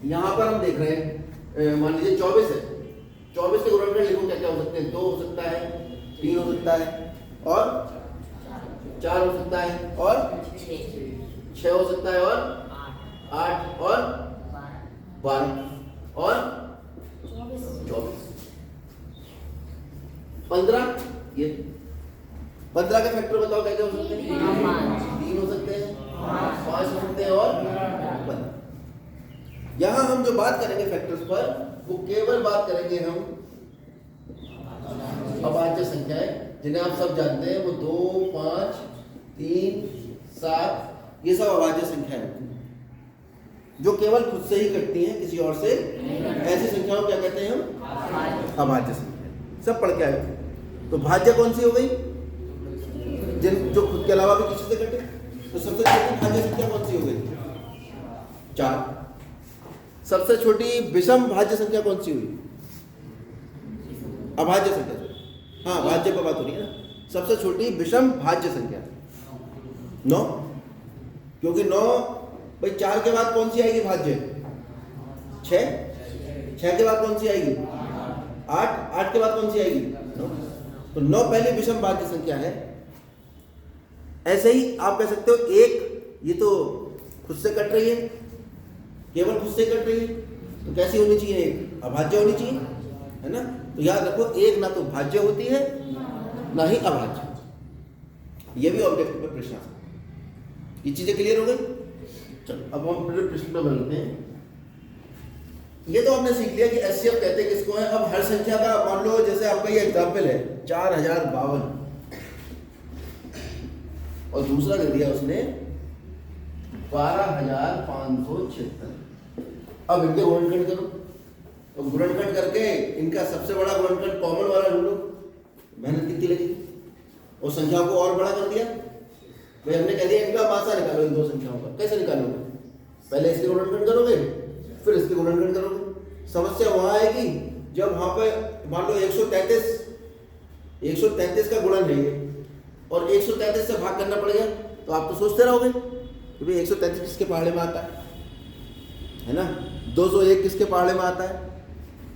यहाँ पर हम देख रहे हैं मान लीजिए 24 है, 24 के गुणनखंड लिखो, क्या क्या हो सकते हैं? 2 हो सकता है, 3 हो सकता है, और 4 हो सकता है, और 6 हो सकता है, और 8 और 12 और 24। 15, ये 15 के फैक्टर बताओ क्या क्या हो सकते हैं? 3 हो सकते हैं, 5 हो सकते हैं, और 15। यहां हम जो बात करेंगे फैक्टर्स पर, वो केवल बात करेंगे हम अभाज्य संख्याएं, जिन्हें आप सब जानते हैं। वो 2, 5, 3, 7, ये सब अभाज्य संख्याएं होती हैं, जो केवल खुद से ही कटती हैं, किसी और से। ऐसी संख्याओं को क्या कहते हैं हम? अभाज्य संख्या। सब पढ़ के आए थे। तो भाज्य कौन सी हो गई? जो खुद के अलावा भी किसी से कटे। तो सबसे छोटी भाज्य संख्या कौन सी हो गई? 4। सबसे छोटी विषम भाज्य संख्या कौन सी हुई? अभाज्य संख्या। हाँ, भाज्य पर बात हो रही है ना। सबसे छोटी विषम भाज्य संख्या 9, क्योंकि 9 भाई 4 के बाद कौन सी आएगी भाज्य? 6 के बाद कौन सी आएगी? 8 के बाद कौन सी आएगी? 9। तो 9 पहली विषम भाज्य संख्या है। ऐसे ही आप कह सकते हो 1, ये तो खुद से कट रही है, केवल खुद से कट रही है, तो कैसी होनी चाहिए? 1 अभाज्य होनी चाहिए, है ना। तो याद रखो, 1 ना तो भाज्य होती है, ना ही अभाज्य। ये भी ऑब्जेक्टिव में प्रश्न आ सकता है। ये चीजें क्लियर हो गई? चलो अब हम प्रश्न पे बढ़ते हैं। ये तो आपने सीख लिया कि एचसीएफ कहते हैं किसको है। अब हर संख्या का मान लो, जैसे आपका ये एग्जाम्पल है 4052, और दूसरा दे दिया उसने 12576। अब इनके गुणनखंड करो। तो गुणनखंड करके इनका सबसे बड़ा गुणनखंड कॉमन वाला ढूंढो। मेहनत कितनी लगी? और संख्याओं को और बड़ा कर दिया। भाई हमने कह दिया इनका मासा निकालो, इन दो संख्याओं का। कैसे निकालोगे? पहले इसके गुणनखंड करोगे, फिर इसके गुणनखंड करोगे। समस्या वहां आएगी जब वहां पे मान लो 133 का गुणन है और 133 से भाग करना पड़ेगा, तो आप तो सोचते रहोगे कि भाई 133 किसके पहाड़े में आता है ना, 201 किसके पहाड़े में आता है।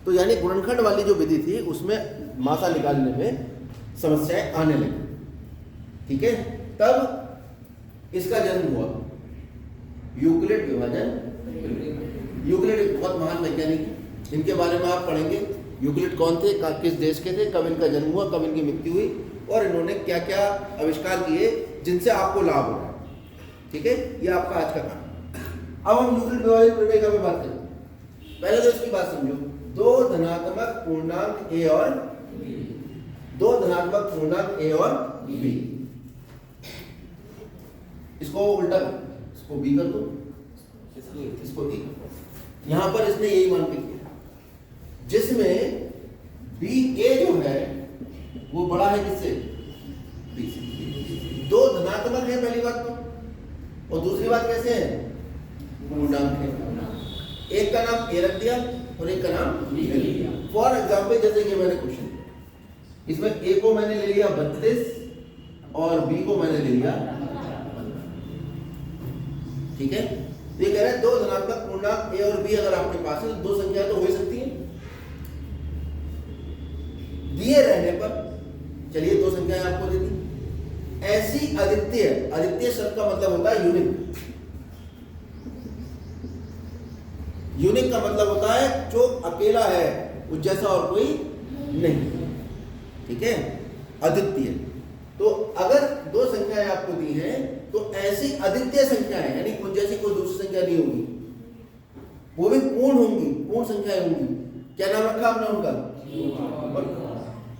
तो यानी गुणनखंड वाली जो विधि थी उसमें मासा निकालने में समस्याएं आने लगी। ठीक है, तब इसका जन्म हुआ यूक्लिड विभाजन। यूक्लिड एक बहुत महान वैज्ञानिक है, इनके बारे में आप पढ़ेंगे। यूक्लिड कौन थे, किस देश के थे, कब इनका जन्म हुआ, कब इनकी मृत्यु हुई, और इन्होंने क्या क्या आविष्कार किए जिनसे आपको लाभ हो रहा है। ठीक है, ये आपका आज का काम। अब हम यूक्लिड विभाजन प्रमेय में बात करें। पहले तो इसकी बात समझो, 2 धनात्मक पूर्णांक a और 2 धनात्मक पूर्णांक a और b। इसको उल्टा कर, इसको b कर दो, इसको a कर दो। यहां पर इसने यही मान के किया, जिसमें ba जो है वो बड़ा है किससे? b से। 2 धनात्मक है पहली बात तो, और दूसरी बात कैसे है? पूर्णांक है। एक का नाम a रख दिया और एक का नाम b रख दिया। फॉर एग्जाम्पल, जैसे कि मैंने क्वेश्चन, इसमें a को मैंने ले लिया 32 और b को मैंने ले लिया 15। ठीक है, तो ये कह रहे हैं 2 धनात्मक पूर्णांक a और b अगर आपके पास है तो 2 संख्या तो हो ही सकती है दिए रहने पर। चलिए 2 संख्याएं आपको दे दी। ऐसी अद्वितीय, अद्वितीय शब्द का मतलब होता है यूनिक। यूनिक का मतलब होता है जो अकेला है, उस जैसा और कोई नहीं। ठीक है, अद्वितीय। तो अगर 2 संख्याएं आपको दी हैं तो ऐसी अद्वितीय संख्याएं, यानी उस जैसी कोई दूसरी संख्या नहीं होगी, वो भी पूर्ण होंगी, पूर्ण संख्याएं होंगी। क्या नाम रखा आपने उनका?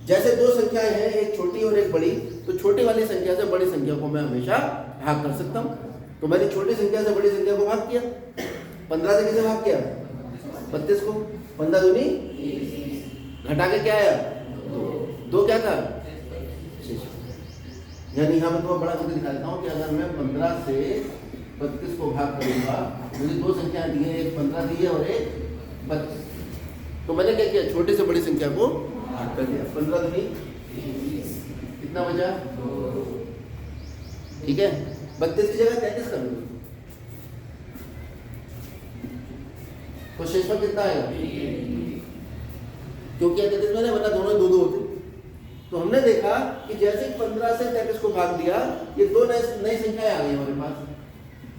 जैसे 2 संख्याएं हैं, एक छोटी और एक बड़ी, तो छोटी वाली संख्या से बड़ी संख्या को मैं हमेशा भाग कर सकता हूं। तो मैंने छोटी संख्या से बड़ी संख्या को भाग किया। 15 से किसे भाग किया? 32 को। 15 दूनी घटा के क्या आया? 2 क्या था? यानी यहां मैं तुम्हें बड़ा करके दिखा देता हूं कि अगर मैं 15 से 32 को भाग करूंगा, मुझे 2 संख्या दी है, एक 15 दी है और एक 32। तो मैंने क्या किया? छोटी से बड़ी संख्या को भाग कर दिया। 15 दूनी कितना बचा? 2। ठीक है, 32 की जगह 33 कर दो। तो शेषफल कितना आएगा? क्यों किया 33 मैंने, वरना दोनों दो दो होते। तो हमने देखा कि जैसे 15 से 33 को भाग दिया, ये दो नई संख्याएं आ गई हमारे पास,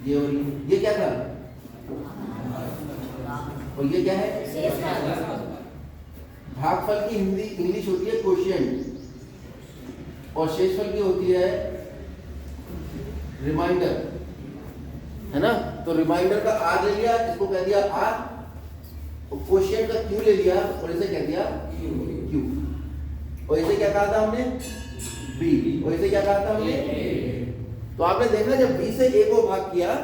ये और ये क्या था? और ये क्या है? भागफल की हिंदी इंग्लिश होती है कोशिएंट, और शेषफल की होती है रिमाइंडर, है ना? तो रिमाइंडर का आर ले लिया, इसको कह दिया आर, और कोशिएंट का क्यू ले लिया और इसे कह दिया क्यू। और इसे क्या कहा था हमने? बी। और इसे क्या कहा था हमने? तो आपने देखा जब बी से ए को भाग किया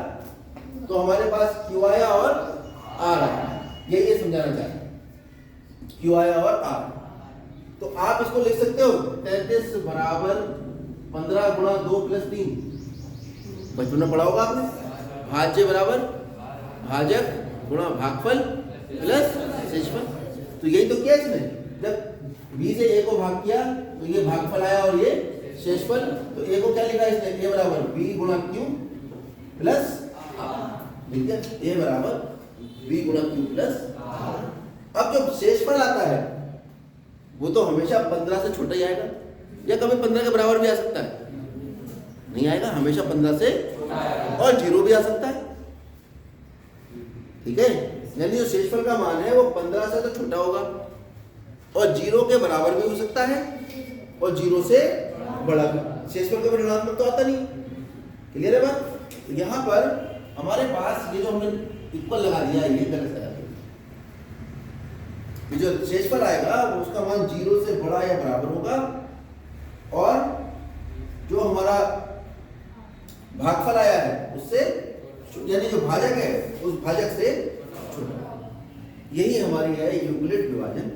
तो हमारे पास क्यू आया और आर आया। ये समझाना चाहते हैं, क्यू आया और आर। तो आप इसको लिख सकते हो 33 बराबर 15 गुणा 2 प्लस 3। बचपन में पढ़ा होगा आपने, भाज्य बराबर भाजक गुणा भागफल प्लस शेषफल। तो यही तो किया इसने, जब बी से ए को भाग किया तो ये भागफल आया और ये शेषफल। तो ए को क्या लिखा इसने? ए बराबर बी गुणा क्यू प्लस ठीक है, ए बराबर बी गुणा क्यू प्लस। अब जो शेषफल आता है वो तो हमेशा 15 से छोटा ही आएगा, या कभी 15 के बराबर भी आ सकता है? नहीं आएगा, हमेशा 15 से और 0 भी आ सकता है। ठीक है, यानी जो शेषफल का मान है वो 15 से तो छोटा होगा और 0 के बराबर भी हो सकता है और 0 से बड़ा भी। शेषफल के ऋणात्मक तो आता नहीं। क्लियर है बात? तो यहाँ पर हमारे पास ये जो हमने इक्वल लगा दिया ये गलत है। ये जो शेषफल आएगा उसका मान 0 से बड़ा या बराबर होगा, और जो हमारा भागफल आया है उससे, यानी जो भाजक है उस भाजक से छोटा। यही हमारी है यूक्लिड विभाजन।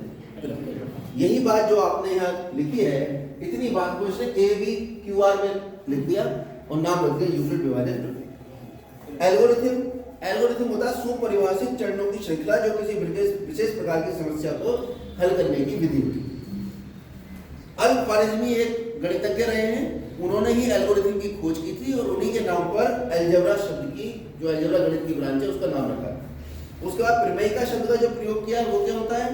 यही बात जो आपने यहाँ लिखी है, इतनी बात को इसने ए बी क्यू आर में लिख दिया और नाम रख दिया यूक्लिड विभाजन। एल्गोरिथम होता है सुपरिभाषित चरणों की श्रृंखला जो किसी विशेष प्रकार की समस्या को हल करने की विधि होती है। अल-ख्वारिज़मी एक गणितज्ञ रहे हैं, उन्होंने ही एल्गोरिथम की खोज की थी और उन्हीं के नाम पर अलजेब्रा शब्द की, जो अलजेब्रा गणित की ब्रांच है, उसका नाम रखा। उसके बाद प्रमेयिका शब्द का जो प्रयोग किया वो क्या होता है?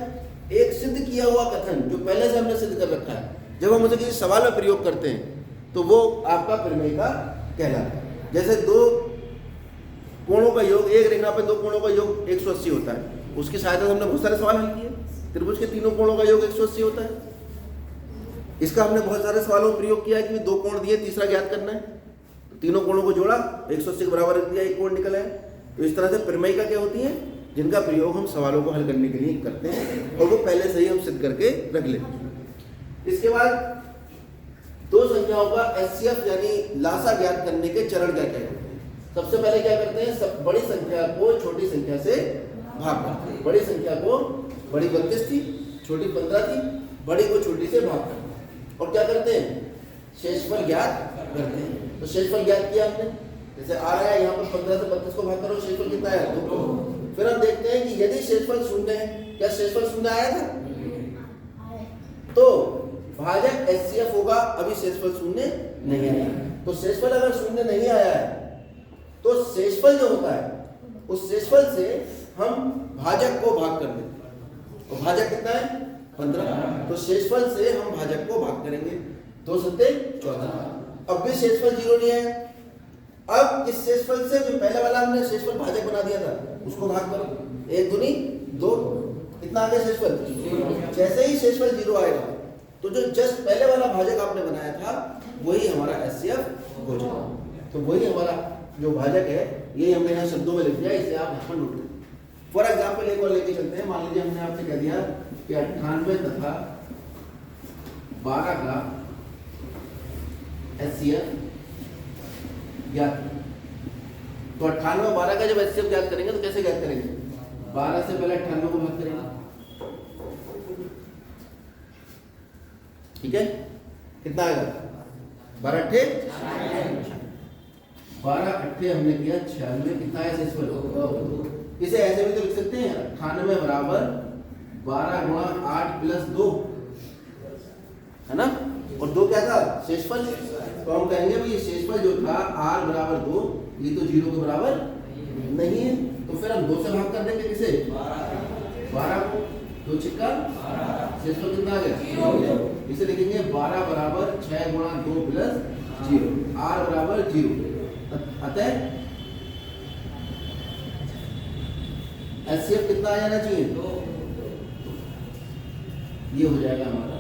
एक सिद्ध किया हुआ कथन जो पहले से हमने सिद्ध कर रखा है, जब हम उसे किसी सवाल में प्रयोग करते हैं तो वो आपका प्रमेयिका कहलाता है। जैसे दो कोणों का योग, एक रेखा पे दो कोणों का योग 180 होता है, उसकी सहायता से हमने बहुत सारे सवाल हल किए। त्रिभुज के तीनों कोणों का योग 180 होता है, इसका हमने बहुत सारे सवालों में प्रयोग किया कि दो कोण दिए, तीसरा ज्ञात करना है, तो तीनों कोणों को जोड़ा 180 के बराबर रख दिया, एक कोण निकला है। तो इस तरह से प्रमेयिका क्या होती है? जिनका प्रयोग हम सवालों को हल करने के लिए करते हैं और वो पहले से ही हम सिद्ध करके रख लेते हैं। इसके बाद दो संख्याओं का एचसीएफ यानी लासा ज्ञात करने के चरण क्या क्या होते हैं? सबसे पहले क्या करते हैं? सब बड़ी संख्या को छोटी संख्या से भाग करते हैं। बड़ी संख्या को, बड़ी 32 थी, छोटी 15 थी, बड़ी को छोटी से भाग करते हैं। और क्या करते हैं? शेषफल ज्ञात करते हैं। तो शेषफल ज्ञात किया हमने, जैसे आ रहा है यहाँ पर 15 से 32 को भाग करो, शेषफल कितना आया? 2। फिर हम देखते हैं कि यदि शेषफल शून्य है, क्या शेषफल शून्य आया था? तो भाजक एचसीएफ होगा, अभी शेषफल शून्य नहीं आया। तो शेषफल अगर शून्य नहीं आया है तो शेषफल जो होता है उस शेषफल से हम भाजक को भाग कर देते हैं। तो भाजक कितना है? 15। तो शेषफल से हम भाजक को भाग करेंगे, 2 सत्ते 14। अब भी शेषफल 0 नहीं है। अब इस शेषफल से जो पहले वाला हमने शेषफल भाजक बना दिया था उसको भाग करो, 1 दूनी 2, कितना आ गया शेषफल? जैसे ही शेषफल 0 आएगा तो जो जस्ट पहले वाला भाजक आपने बनाया था वही हमारा एचसीएफ हो जाएगा। तो वही हमारा जो भाजक है, यही हमने यहाँ शब्दों में लिख दिया, इसे आप यहाँ पर नोट करें। फॉर एग्जाम्पल एक और लेके चलते हैं। मान लीजिए हमने आपसे कह दिया कि 98 तथा 12 का एचसीएफ ज्ञात। तो 98 और 12 का जब एचसीएफ ज्ञात करेंगे तो कैसे ज्ञात करेंगे? 12 से पहले 98 को भाग करेंगे, ठीक है? कितना आएगा? 12 अट्ठे 12 अट्ठे हमने किया 96, कितना है शेषफल? इसे ऐसे भी तो लिख सकते हैं, 98 बराबर 12 गुणा 8 प्लस 2, है ना? और 2 क्या था? शेषफल। तो हम कहेंगे भाई शेषफल जो था r बराबर 2, ये तो 0 के बराबर नहीं है, तो फिर हम 2 से भाग कर देंगे किसे, 12 को, 2 छिक्का 600 कितना आ गया, इसे लिखेंगे 12 बराबर 6 गुणा 2 प्लस 0, r बराबर 0, अतः HCF कितना आ जाना चाहिए, 2, ये हो जाएगा हमारा।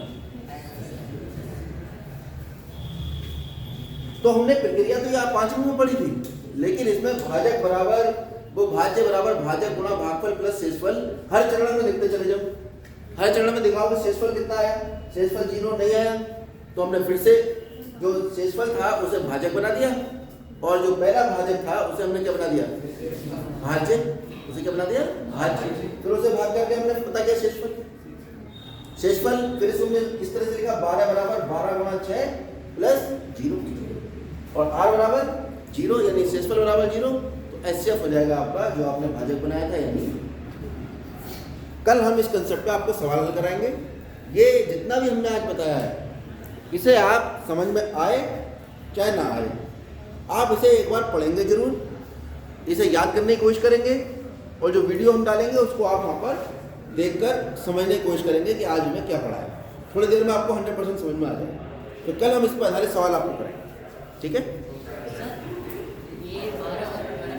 तो हमने प्रक्रिया तो ये 5वीं में पढ़ी थी, लेकिन इसमें भाजक बराबर वो भाज्य बराबर भाजक गुणा भागफल प्लस शेषफल हर चरण में लिखते चले जाओ। हर चरण में दिखाओगे शेषफल कितना आया, शेषफल 0 नहीं आया, तो हमने फिर से जो शेषफल था उसे भाजक बना दिया, और जो पहला भाजक था उसे हमने क्या बना दिया, भाज्य, उसे क्या बना दिया, भाज्य। फिर उसे भाग करके हमने पता किया शेषफल, शेषफल फिर से हमने इस तरह से लिखा 12 बराबर 12 गुणा 6 प्लस 0, और r बराबर 0 यानी शेषफल बराबर 0, तो HCF हो जाएगा आपका जो आपने भाजक बनाया था। यानी कल हम इस कंसेप्ट पे आपको सवाल हल कराएंगे। ये जितना भी हमने आज बताया है इसे आप समझ में आए चाहे ना आए, आप इसे एक बार पढ़ेंगे जरूर, इसे याद करने की कोशिश करेंगे, और जो वीडियो हम डालेंगे उसको आप वहाँ पर देखकर समझने की कोशिश करेंगे कि आज हमें क्या पढ़ा है। थोड़ी देर में आपको 100% समझ में आ जाएगा। तो कल हम इस पर आधारित सवाल आपको करेंगे, ठीक है।